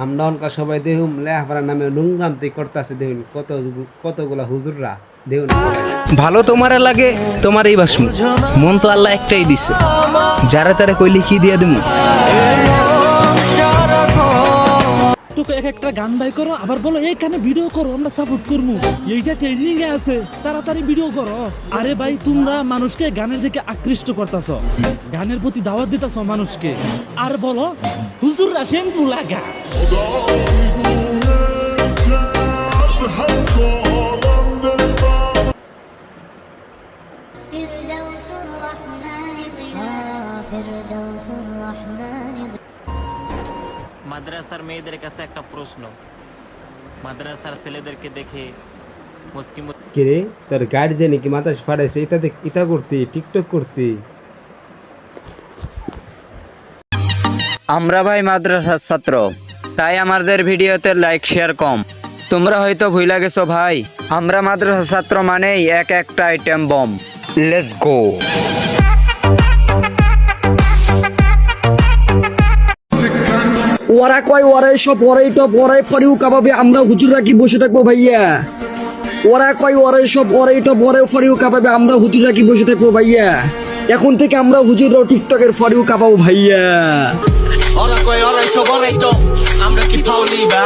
আমরা অনকা সবাই দেখুন লেহাপড়ার নামে নোংরামতি করতেছে দেখুন কতগুলা হুজুররা দেখুন। ভালো তোমারে লাগে তোমার এই বাসমু মন তো আল্লাহ একটাই দিছে, যারা তারা কইলে কি দিয়া দিমু। তোকে এক একটা গান বাই করো, আবার বলো এই কানে ভিডিও করো, আমরা সাপোর্ট করবো। এইটা ট্রেন্ডিং এ আছে, তাড়াতাড়ি ভিডিও করো। আরে ভাই তোমরা মানুষকে গানের দিকে আকৃষ্ট করতেছ, গানের প্রতি দাওয়াত দিতেছ মানুষকে। আর বলো হুজুররা শ্যাম্পু লাগা। فردوس الرحمن ظلال فردوس الرحمن মাদ্রাসার মেয়েদের কাছে একটা প্রশ্ন, মাদ্রাসার ছেলেদেরকে দেখে মুসকি কিরে তোর গার্জেনে কি মাথা ফাটাইছে এটা করতে টিকটক করতে? আমরা ভাই মাদ্রাসার ছাত্র, তাই আমাদের ভিডিওতে লাইক শেয়ার কম। তোমরা হয়তো ভুলে গেছো ভাই, আমরা মাদ্রাসার ছাত্র মানেই এক একটা আইটেম বম। Let's go. ওরা কয় ওরা সব ওরাই টপ ওরাই ফরিউ কাবাবে, আমরা হুজুররা কি বসে থাকবো ভাইয়া? ওরা কয় ওরাই সব ওরাই টপ ওরাই ফরিউ কাবাবে, আমরা হুজুররা কি বসে থাকবো ভাইয়া? এখন থেকে আমরা হুজুররাও টিকটকের ফরিউ কাবাবো ভাইয়া। ওরা কয় ওরাই সব ওরাই টপ, আমরা কি ফাউলি বা